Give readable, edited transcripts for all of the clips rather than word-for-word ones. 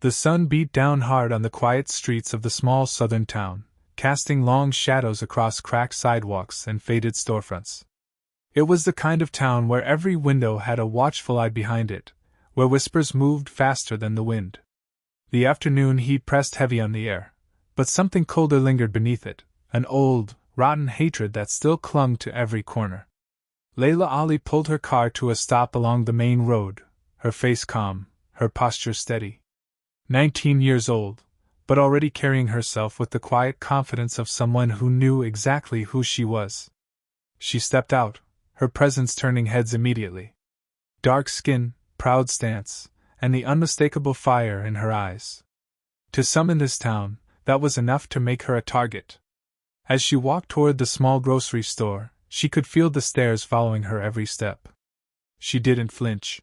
The sun beat down hard on the quiet streets of the small southern town, casting long shadows across cracked sidewalks and faded storefronts. It was the kind of town where every window had a watchful eye behind it, where whispers moved faster than the wind. The afternoon heat pressed heavy on the air, but something colder lingered beneath it, an old, rotten hatred that still clung to every corner. Layla Ali pulled her car to a stop along the main road, her face calm, her posture steady. 19 years old, but already carrying herself with the quiet confidence of someone who knew exactly who she was. She stepped out, her presence turning heads immediately. Dark skin, proud stance, and the unmistakable fire in her eyes. To some in this town, that was enough to make her a target. As she walked toward the small grocery store, she could feel the stares following her every step. She didn't flinch.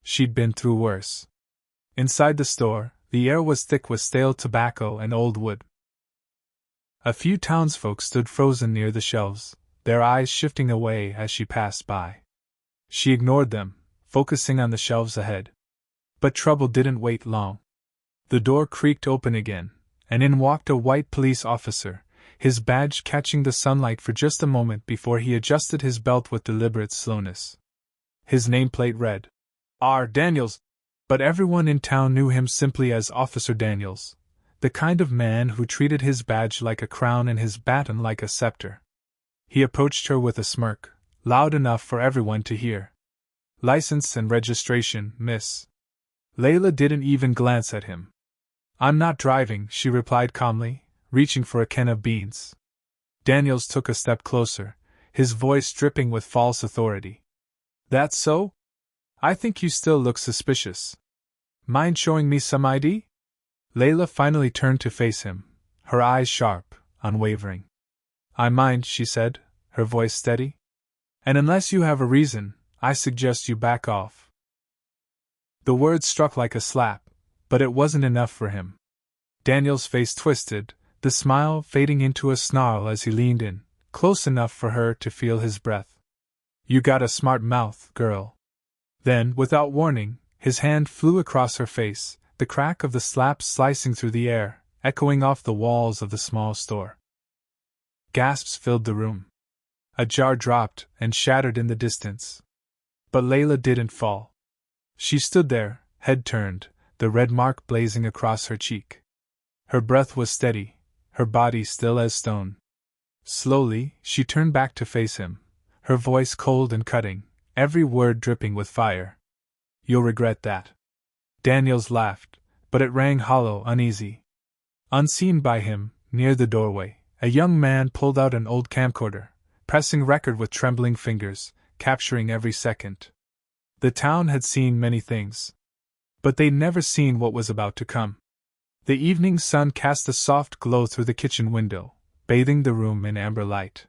She'd been through worse. Inside the store, the air was thick with stale tobacco and old wood. A few townsfolk stood frozen near the shelves, their eyes shifting away as she passed by. She ignored them, focusing on the shelves ahead. But trouble didn't wait long. The door creaked open again, and in walked a white police officer, his badge catching the sunlight for just a moment before he adjusted his belt with deliberate slowness. His nameplate read, R. Daniels, but everyone in town knew him simply as Officer Daniels, the kind of man who treated his badge like a crown and his baton like a scepter. He approached her with a smirk, loud enough for everyone to hear. License and registration, miss. Layla didn't even glance at him. I'm not driving, she replied calmly, reaching for a can of beans. Daniels took a step closer, his voice dripping with false authority. That's so? I think you still look suspicious. Mind showing me some ID? Layla finally turned to face him, her eyes sharp, unwavering. I mind, she said, her voice steady. And unless you have a reason, I suggest you back off. The words struck like a slap, but it wasn't enough for him. Daniel's face twisted, the smile fading into a snarl as he leaned in, close enough for her to feel his breath. You got a smart mouth, girl. Then, without warning, his hand flew across her face, the crack of the slap slicing through the air, echoing off the walls of the small store. Gasps filled the room. A jar dropped and shattered in the distance. But Layla didn't fall. She stood there, head turned, the red mark blazing across her cheek. Her breath was steady, her body still as stone. Slowly, she turned back to face him, her voice cold and cutting, every word dripping with fire. You'll regret that. Daniels laughed, but it rang hollow, uneasy. Unseen by him, near the doorway, a young man pulled out an old camcorder, pressing record with trembling fingers, capturing every second. The town had seen many things, but they'd never seen what was about to come. The evening sun cast a soft glow through the kitchen window, bathing the room in amber light.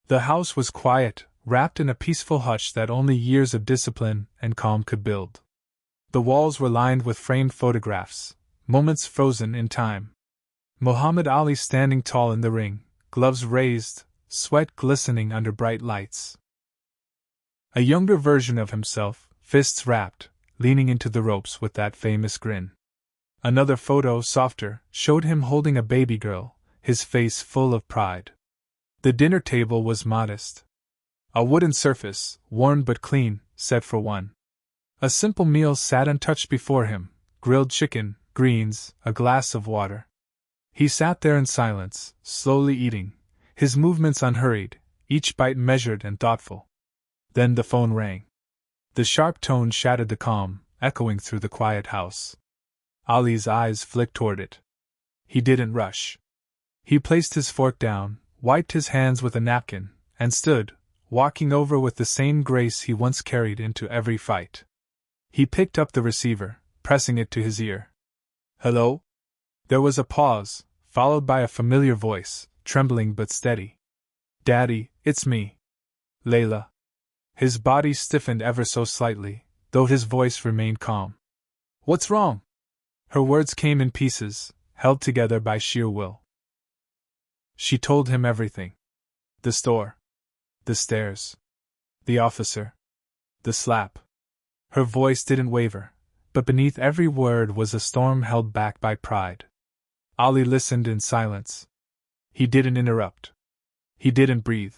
The house was quiet, wrapped in a peaceful hush that only years of discipline and calm could build. The walls were lined with framed photographs, moments frozen in time. Muhammad Ali standing tall in the ring, gloves raised, sweat glistening under bright lights. A younger version of himself, fists wrapped, leaning into the ropes with that famous grin. Another photo, softer, showed him holding a baby girl, his face full of pride. The dinner table was modest. A wooden surface, worn but clean, set for one. A simple meal sat untouched before him, grilled chicken, greens, a glass of water. He sat there in silence, slowly eating, his movements unhurried, each bite measured and thoughtful. Then the phone rang. The sharp tone shattered the calm, echoing through the quiet house. Ali's eyes flicked toward it. He didn't rush. He placed his fork down, wiped his hands with a napkin, and stood, walking over with the same grace he once carried into every fight. He picked up the receiver, pressing it to his ear. Hello? There was a pause, followed by a familiar voice, trembling but steady. Daddy, it's me. Layla. His body stiffened ever so slightly, though his voice remained calm. What's wrong? Her words came in pieces, held together by sheer will. She told him everything. The store. The stairs. The officer. The slap. Her voice didn't waver, but beneath every word was a storm held back by pride. Ali listened in silence. He didn't interrupt. He didn't breathe.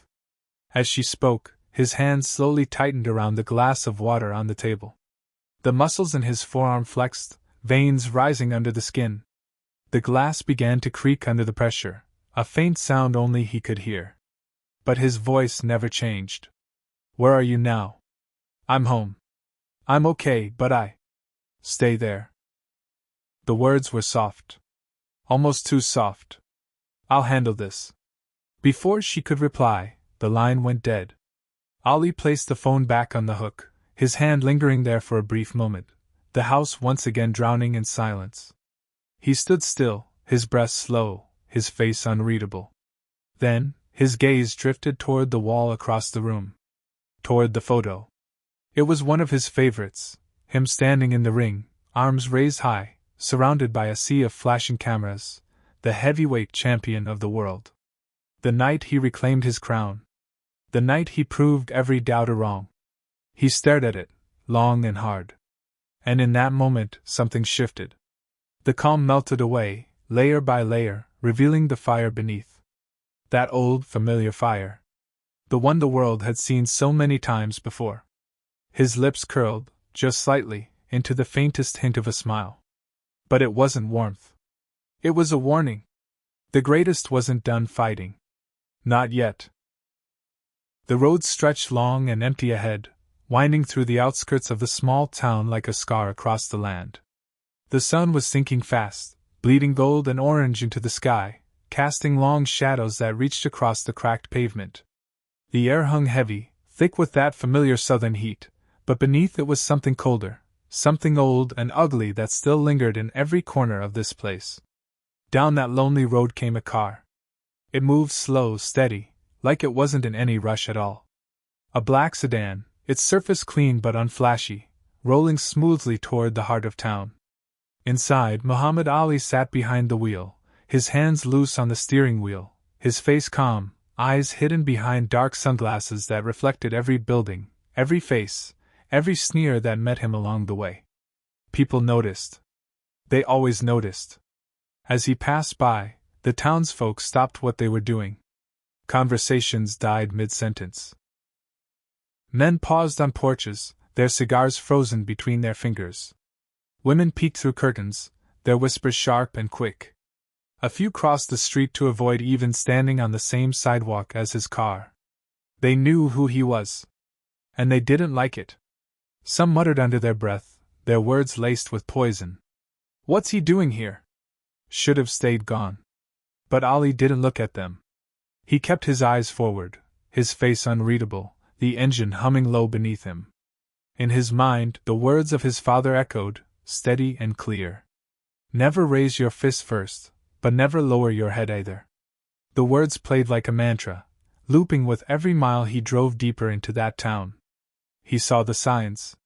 As she spoke, his hands slowly tightened around the glass of water on the table. The muscles in his forearm flexed, veins rising under the skin. The glass began to creak under the pressure, a faint sound only he could hear. But his voice never changed. "Where are you now?" "I'm home. I'm okay, but Stay there." The words were soft. Almost too soft. "I'll handle this." Before she could reply, the line went dead. Ali placed the phone back on the hook, his hand lingering there for a brief moment, the house once again drowning in silence. He stood still, his breath slow, his face unreadable. Then, his gaze drifted toward the wall across the room. Toward the photo. It was one of his favorites, him standing in the ring, arms raised high, surrounded by a sea of flashing cameras, the heavyweight champion of the world. The night he reclaimed his crown. The night he proved every doubter wrong. He stared at it, long and hard. And in that moment, something shifted. The calm melted away, layer by layer, revealing the fire beneath. That old, familiar fire. The one the world had seen so many times before. His lips curled, just slightly, into the faintest hint of a smile. But it wasn't warmth. It was a warning. The greatest wasn't done fighting. Not yet. The road stretched long and empty ahead, winding through the outskirts of the small town like a scar across the land. The sun was sinking fast, bleeding gold and orange into the sky, casting long shadows that reached across the cracked pavement. The air hung heavy, thick with that familiar southern heat, but beneath it was something colder, something old and ugly that still lingered in every corner of this place. Down that lonely road came a car. It moved slow, steady, like it wasn't in any rush at all. A black sedan, its surface clean but unflashy, rolling smoothly toward the heart of town. Inside, Muhammad Ali sat behind the wheel, his hands loose on the steering wheel, his face calm, eyes hidden behind dark sunglasses that reflected every building, every face, every sneer that met him along the way. People noticed. They always noticed. As he passed by, the townsfolk stopped what they were doing. Conversations died mid-sentence. Men paused on porches, their cigars frozen between their fingers. Women peeked through curtains, their whispers sharp and quick. A few crossed the street to avoid even standing on the same sidewalk as his car. They knew who he was. And they didn't like it. Some muttered under their breath, their words laced with poison. "What's he doing here?" Should have stayed gone. But Ali didn't look at them. He kept his eyes forward, his face unreadable, the engine humming low beneath him. In his mind, the words of his father echoed, steady and clear. "Never raise your fist first, but never lower your head either." The words played like a mantra, looping with every mile he drove deeper into that town. He saw the signs,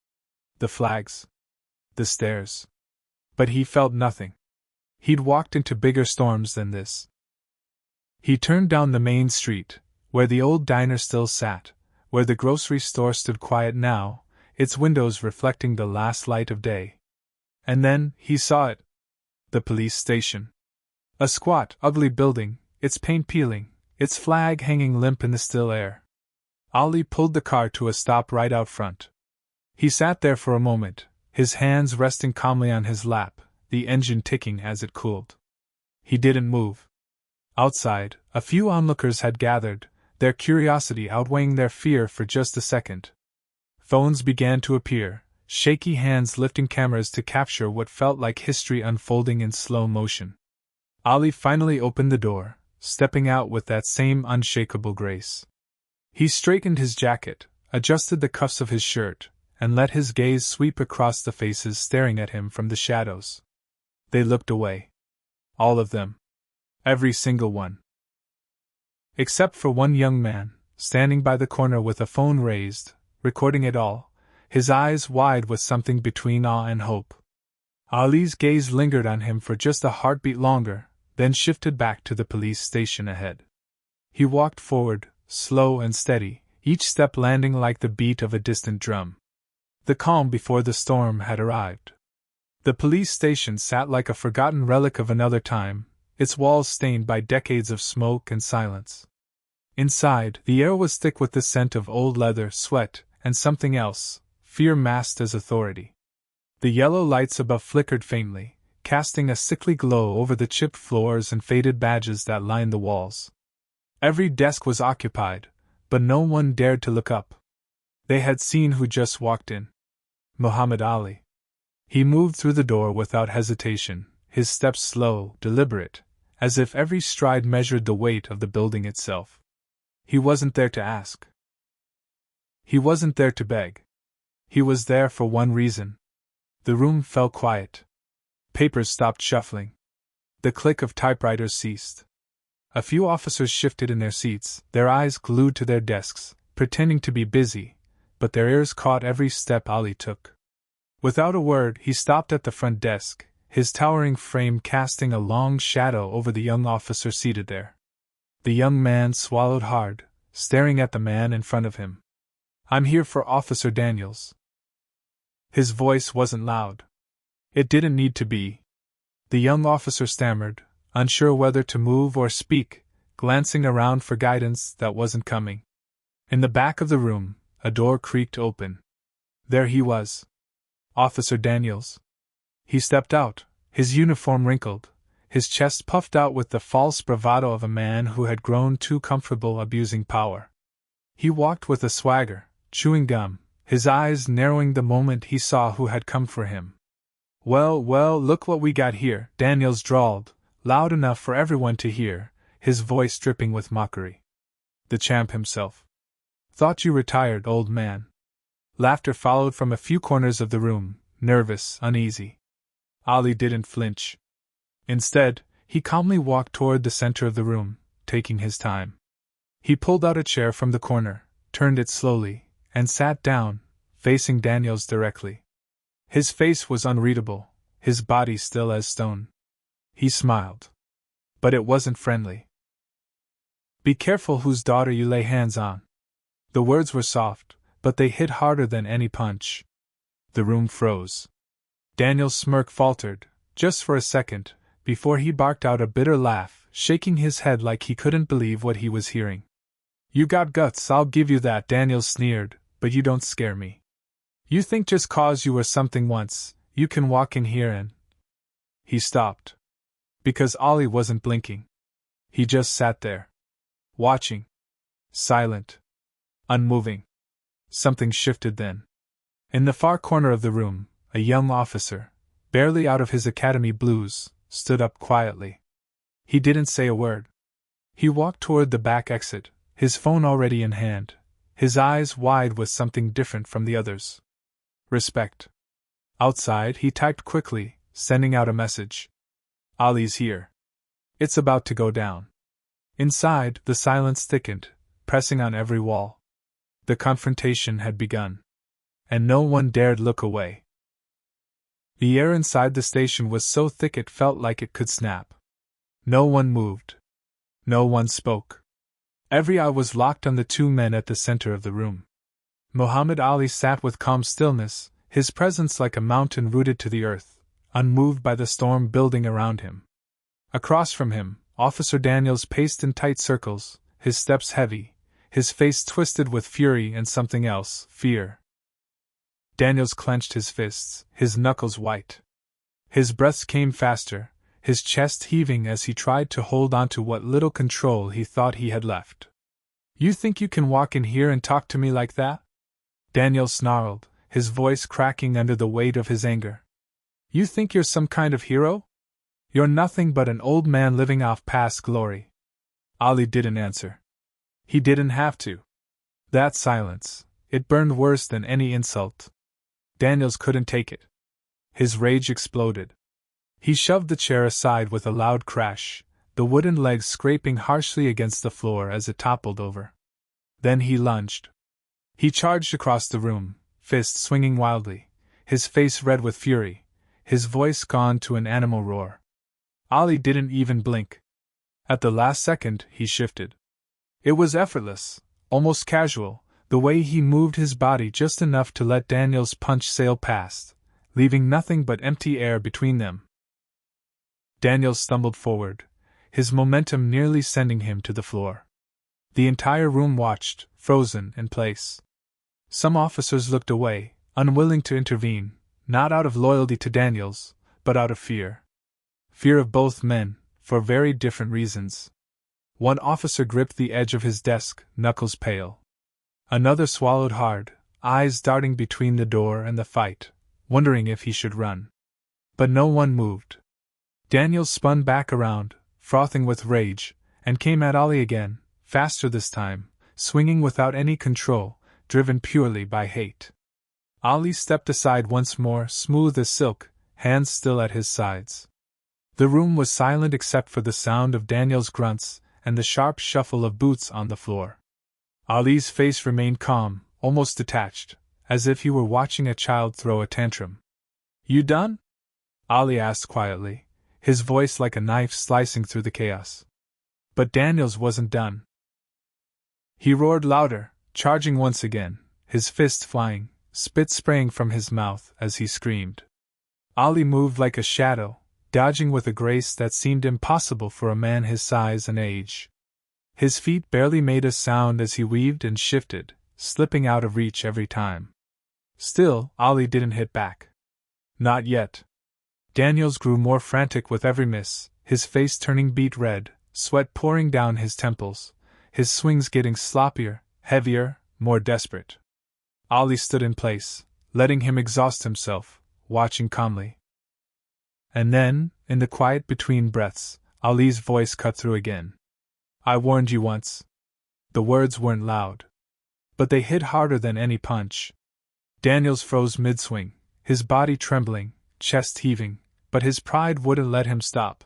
the flags, the stairs. But he felt nothing. He'd walked into bigger storms than this. He turned down the main street, where the old diner still sat, where the grocery store stood quiet now, its windows reflecting the last light of day. And then, he saw it. The police station. A squat, ugly building, its paint peeling, its flag hanging limp in the still air. Ali pulled the car to a stop right out front. He sat there for a moment, his hands resting calmly on his lap, the engine ticking as it cooled. He didn't move. Outside, a few onlookers had gathered, their curiosity outweighing their fear for just a second. Phones began to appear, shaky hands lifting cameras to capture what felt like history unfolding in slow motion. Ali finally opened the door, stepping out with that same unshakable grace. He straightened his jacket, adjusted the cuffs of his shirt, and let his gaze sweep across the faces staring at him from the shadows. They looked away. All of them. Every single one. Except for one young man, standing by the corner with a phone raised, recording it all, his eyes wide with something between awe and hope. Ali's gaze lingered on him for just a heartbeat longer, then shifted back to the police station ahead. He walked forward, slow and steady, each step landing like the beat of a distant drum. The calm before the storm had arrived. The police station sat like a forgotten relic of another time, its walls stained by decades of smoke and silence. Inside, the air was thick with the scent of old leather, sweat, and something else, fear masked as authority. The yellow lights above flickered faintly, casting a sickly glow over the chipped floors and faded badges that lined the walls. Every desk was occupied, but no one dared to look up. They had seen who just walked in. Muhammad Ali. He moved through the door without hesitation, his steps slow, deliberate, as if every stride measured the weight of the building itself. He wasn't there to ask. He wasn't there to beg. He was there for one reason. The room fell quiet. Papers stopped shuffling. The click of typewriters ceased. A few officers shifted in their seats, their eyes glued to their desks, pretending to be busy, but their ears caught every step Ali took. Without a word, he stopped at the front desk, his towering frame casting a long shadow over the young officer seated there. The young man swallowed hard, staring at the man in front of him. "I'm here for Officer Daniels." His voice wasn't loud. It didn't need to be. The young officer stammered, unsure whether to move or speak, glancing around for guidance that wasn't coming. In the back of the room, a door creaked open. There he was. Officer Daniels. He stepped out, his uniform wrinkled, his chest puffed out with the false bravado of a man who had grown too comfortable abusing power. He walked with a swagger, chewing gum, his eyes narrowing the moment he saw who had come for him. Well, look what we got here," Daniels drawled, loud enough for everyone to hear, his voice dripping with mockery. "The champ himself." "Thought you retired, old man." Laughter followed from a few corners of the room, nervous, uneasy. Ali didn't flinch. Instead, he calmly walked toward the center of the room, taking his time. He pulled out a chair from the corner, turned it slowly, and sat down, facing Daniels directly. His face was unreadable, his body still as stone. He smiled. But it wasn't friendly. "Be careful whose daughter you lay hands on." The words were soft, but they hit harder than any punch. The room froze. Daniel's smirk faltered, just for a second, before he barked out a bitter laugh, shaking his head like he couldn't believe what he was hearing. "You got guts, I'll give you that," Daniel sneered, "but you don't scare me. You think just 'cause you were something once, you can walk in here and—" He stopped. Because Ali wasn't blinking. He just sat there. Watching. Silent. Unmoving. Something shifted then. In the far corner of the room, a young officer, barely out of his academy blues, stood up quietly. He didn't say a word. He walked toward the back exit, his phone already in hand, his eyes wide with something different from the others. "Respect." Outside, he typed quickly, sending out a message. "Ali's here. It's about to go down." Inside, the silence thickened, pressing on every wall. The confrontation had begun. And no one dared look away. The air inside the station was so thick it felt like it could snap. No one moved. No one spoke. Every eye was locked on the two men at the center of the room. Muhammad Ali sat with calm stillness, his presence like a mountain rooted to the earth, unmoved by the storm building around him. Across from him, Officer Daniels paced in tight circles, his steps heavy, his face twisted with fury and something else, fear. Daniels clenched his fists, his knuckles white. His breaths came faster, his chest heaving as he tried to hold on to what little control he thought he had left. "You think you can walk in here and talk to me like that?" Daniels snarled, his voice cracking under the weight of his anger. "You think you're some kind of hero? You're nothing but an old man living off past glory." Ali didn't answer. He didn't have to. That silence, it burned worse than any insult. Daniels couldn't take it. His rage exploded. He shoved the chair aside with a loud crash, the wooden legs scraping harshly against the floor as it toppled over. Then he lunged. He charged across the room, fists swinging wildly, his face red with fury, his voice gone to an animal roar. Ali didn't even blink. At the last second, he shifted. It was effortless, almost casual, the way he moved his body just enough to let Daniel's punch sail past, leaving nothing but empty air between them. Daniels stumbled forward, his momentum nearly sending him to the floor. The entire room watched, frozen in place. Some officers looked away, unwilling to intervene, not out of loyalty to Daniels, but out of fear. Fear of both men, for very different reasons. One officer gripped the edge of his desk, knuckles pale. Another swallowed hard, eyes darting between the door and the fight, wondering if he should run. But no one moved. Daniels spun back around, frothing with rage, and came at Ali again, faster this time, swinging without any control, driven purely by hate. Ali stepped aside once more, smooth as silk, hands still at his sides. The room was silent except for the sound of Daniel's grunts and the sharp shuffle of boots on the floor. Ali's face remained calm, almost detached, as if he were watching a child throw a tantrum. "You done?" Ali asked quietly, his voice like a knife slicing through the chaos. But Daniels wasn't done. He roared louder, charging once again, his fist flying, spit spraying from his mouth as he screamed. Ali moved like a shadow, dodging with a grace that seemed impossible for a man his size and age. His feet barely made a sound as he weaved and shifted, slipping out of reach every time. Still, Ali didn't hit back. Not yet. Daniels grew more frantic with every miss, his face turning beet red, sweat pouring down his temples, his swings getting sloppier, heavier, more desperate. Ali stood in place, letting him exhaust himself, watching calmly. And then, in the quiet between breaths, Ali's voice cut through again. "I warned you once." The words weren't loud, but they hit harder than any punch. Daniels froze mid-swing, his body trembling, chest heaving, but his pride wouldn't let him stop.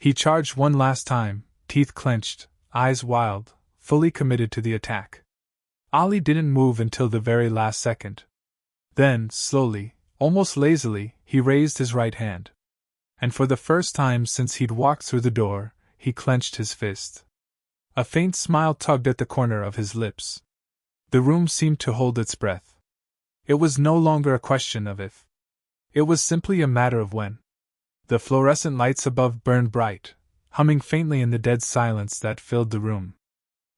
He charged one last time, teeth clenched, eyes wild, fully committed to the attack. Ali didn't move until the very last second. Then, slowly, almost lazily, he raised his right hand. And for the first time since he'd walked through the door, he clenched his fist. A faint smile tugged at the corner of his lips. The room seemed to hold its breath. It was no longer a question of if. It was simply a matter of when. The fluorescent lights above burned bright, humming faintly in the dead silence that filled the room.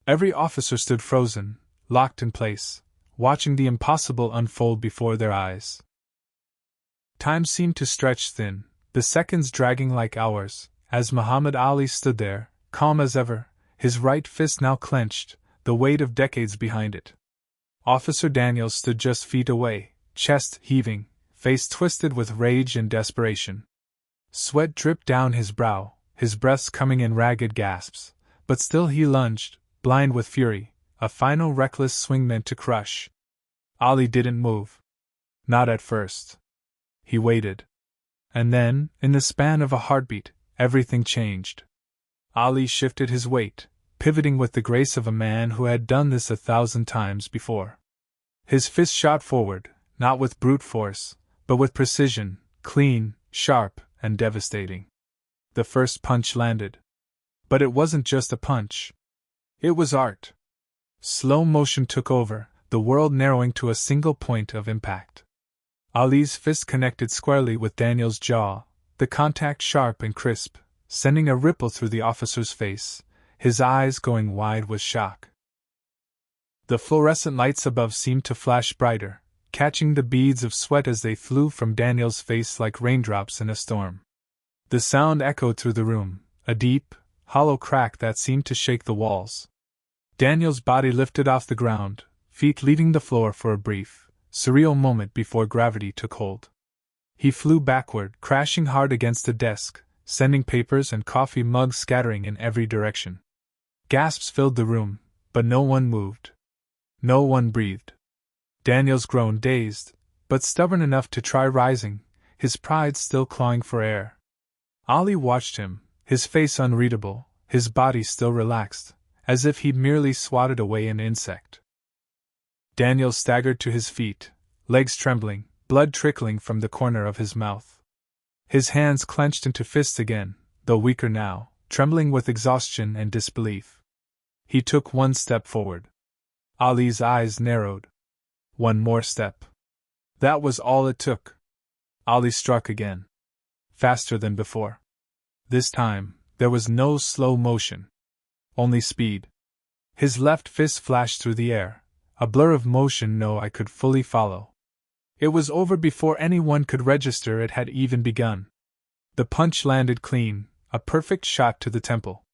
Every officer stood frozen, locked in place, watching the impossible unfold before their eyes. Time seemed to stretch thin, the seconds dragging like hours, as Muhammad Ali stood there, calm as ever, his right fist now clenched, the weight of decades behind it. Officer Daniels stood just feet away, chest heaving, face twisted with rage and desperation. Sweat dripped down his brow, his breaths coming in ragged gasps, but still he lunged, blind with fury, a final reckless swing meant to crush. Ali didn't move. Not at first. He waited. And then, in the span of a heartbeat, everything changed. Ali shifted his weight, pivoting with the grace of a man who had done this 1,000 times before. His fist shot forward, not with brute force, but with precision, clean, sharp, and devastating. The first punch landed. But it wasn't just a punch. It was art. Slow motion took over, the world narrowing to a single point of impact. Ali's fist connected squarely with Daniel's jaw, the contact sharp and crisp, sending a ripple through the officer's face, his eyes going wide with shock. The fluorescent lights above seemed to flash brighter, catching the beads of sweat as they flew from Daniel's face like raindrops in a storm. The sound echoed through the room, a deep, hollow crack that seemed to shake the walls. Daniel's body lifted off the ground, feet leaving the floor for a brief, surreal moment before gravity took hold. He flew backward, crashing hard against the desk, sending papers and coffee mugs scattering in every direction. Gasps filled the room, but no one moved. No one breathed. Daniels groaned, dazed, but stubborn enough to try rising, his pride still clawing for air. Ali watched him, his face unreadable, his body still relaxed, as if he'd merely swatted away an insect. Daniels staggered to his feet, legs trembling, blood trickling from the corner of his mouth. His hands clenched into fists again, though weaker now, trembling with exhaustion and disbelief. He took one step forward. Ali's eyes narrowed. One more step. That was all it took. Ali struck again. Faster than before. This time, there was no slow motion. Only speed. His left fist flashed through the air, a blur of motion no eye could fully follow. It was over before anyone could register it had even begun. The punch landed clean, a perfect shot to the temple.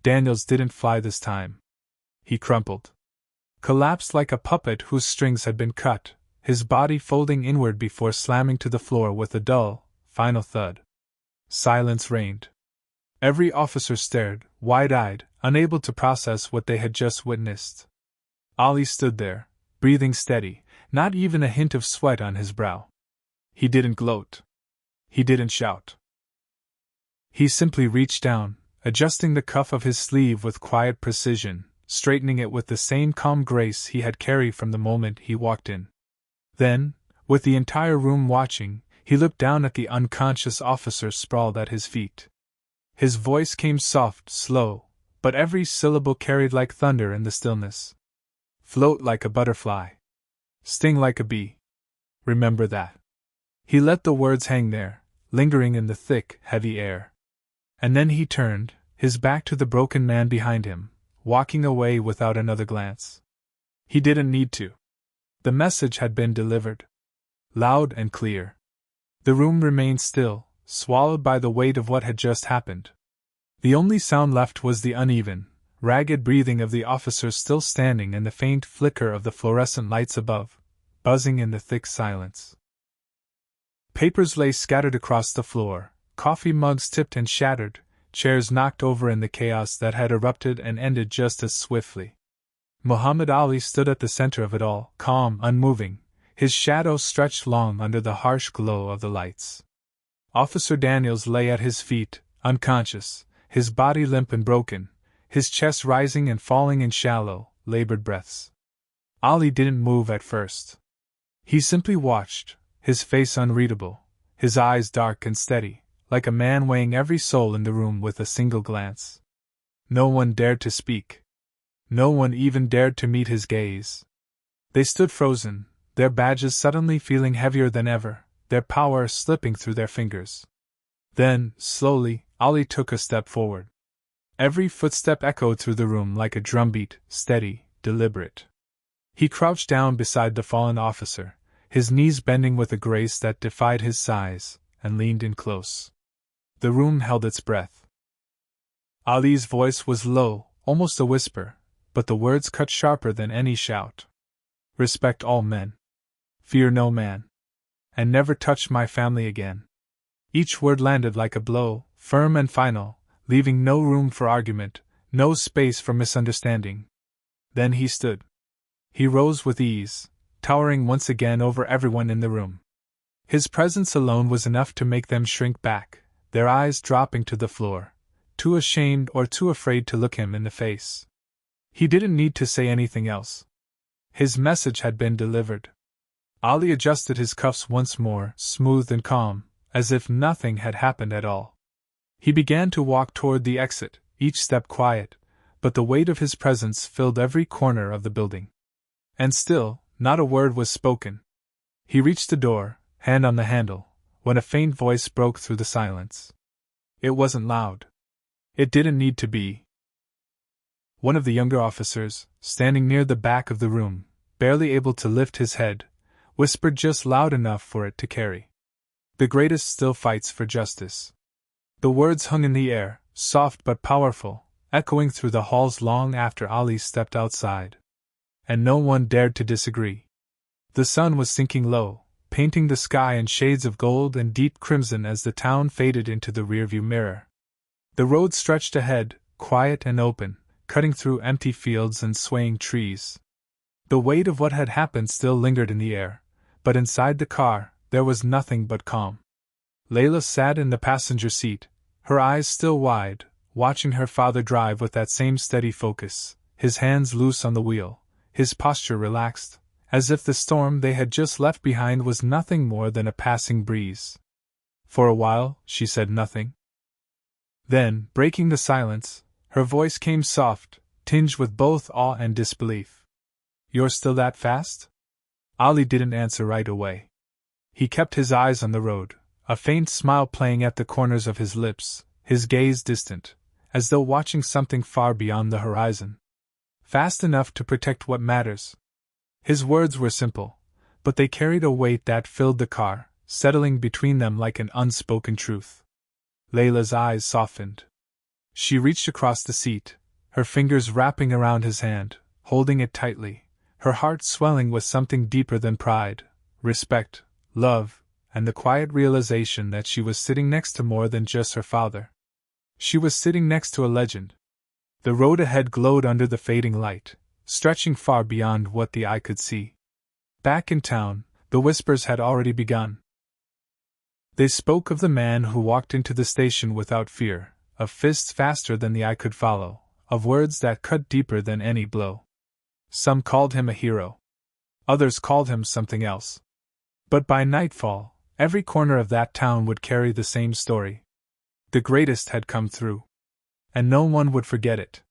Daniels didn't fly this time. He crumpled. Collapsed like a puppet whose strings had been cut, his body folding inward before slamming to the floor with a dull, final thud. Silence reigned. Every officer stared, wide-eyed, unable to process what they had just witnessed. Ali stood there, breathing steady, not even a hint of sweat on his brow. He didn't gloat. He didn't shout. He simply reached down, adjusting the cuff of his sleeve with quiet precision, straightening it with the same calm grace he had carried from the moment he walked in. Then, with the entire room watching, he looked down at the unconscious officer sprawled at his feet. His voice came soft, slow, but every syllable carried like thunder in the stillness. Float like a butterfly. Sting like a bee. Remember that. He let the words hang there, lingering in the thick, heavy air. And then he turned, his back to the broken man behind him, walking away without another glance. He didn't need to. The message had been delivered. Loud and clear. The room remained still, swallowed by the weight of what had just happened. The only sound left was the uneven, ragged breathing of the officer still standing and the faint flicker of the fluorescent lights above, buzzing in the thick silence. Papers lay scattered across the floor, coffee mugs tipped and shattered, chairs knocked over in the chaos that had erupted and ended just as swiftly. Muhammad Ali stood at the center of it all, calm, unmoving, his shadow stretched long under the harsh glow of the lights. Officer Daniels lay at his feet, unconscious, his body limp and broken, his chest rising and falling in shallow, labored breaths. Ali didn't move at first. He simply watched, his face unreadable, his eyes dark and steady, like a man weighing every soul in the room with a single glance. No one dared to speak. No one even dared to meet his gaze. They stood frozen, their badges suddenly feeling heavier than ever, their power slipping through their fingers. Then, slowly, Ali took a step forward. Every footstep echoed through the room like a drumbeat, steady, deliberate. He crouched down beside the fallen officer, his knees bending with a grace that defied his size, and leaned in close. The room held its breath. Ali's voice was low, almost a whisper, but the words cut sharper than any shout. Respect all men. Fear no man. And never touch my family again. Each word landed like a blow, firm and final, leaving no room for argument, no space for misunderstanding. Then he stood. He rose with ease, towering once again over everyone in the room. His presence alone was enough to make them shrink back, their eyes dropping to the floor, too ashamed or too afraid to look him in the face. He didn't need to say anything else. His message had been delivered. Ali adjusted his cuffs once more, smooth and calm, as if nothing had happened at all. He began to walk toward the exit, each step quiet, but the weight of his presence filled every corner of the building. And still, not a word was spoken. He reached the door, hand on the handle, when a faint voice broke through the silence. It wasn't loud. It didn't need to be. One of the younger officers, standing near the back of the room, barely able to lift his head, whispered just loud enough for it to carry. The greatest still fights for justice. The words hung in the air, soft but powerful, echoing through the halls long after Ali stepped outside. And no one dared to disagree. The sun was sinking low, painting the sky in shades of gold and deep crimson as the town faded into the rearview mirror. The road stretched ahead, quiet and open, cutting through empty fields and swaying trees. The weight of what had happened still lingered in the air, but inside the car, there was nothing but calm. Layla sat in the passenger seat, her eyes still wide, watching her father drive with that same steady focus, his hands loose on the wheel, his posture relaxed, as if the storm they had just left behind was nothing more than a passing breeze. For a while, she said nothing. Then, breaking the silence, her voice came soft, tinged with both awe and disbelief. "You're still that fast?" Ali didn't answer right away. He kept his eyes on the road, a faint smile playing at the corners of his lips, his gaze distant, as though watching something far beyond the horizon. Fast enough to protect what matters. His words were simple, but they carried a weight that filled the car, settling between them like an unspoken truth. Layla's eyes softened. She reached across the seat, her fingers wrapping around his hand, holding it tightly, her heart swelling with something deeper than pride, respect, love, and the quiet realization that she was sitting next to more than just her father. She was sitting next to a legend. The road ahead glowed under the fading light, stretching far beyond what the eye could see. Back in town, the whispers had already begun. They spoke of the man who walked into the station without fear, of fists faster than the eye could follow, of words that cut deeper than any blow. Some called him a hero. Others called him something else. But by nightfall, every corner of that town would carry the same story. The greatest had come through. And no one would forget it.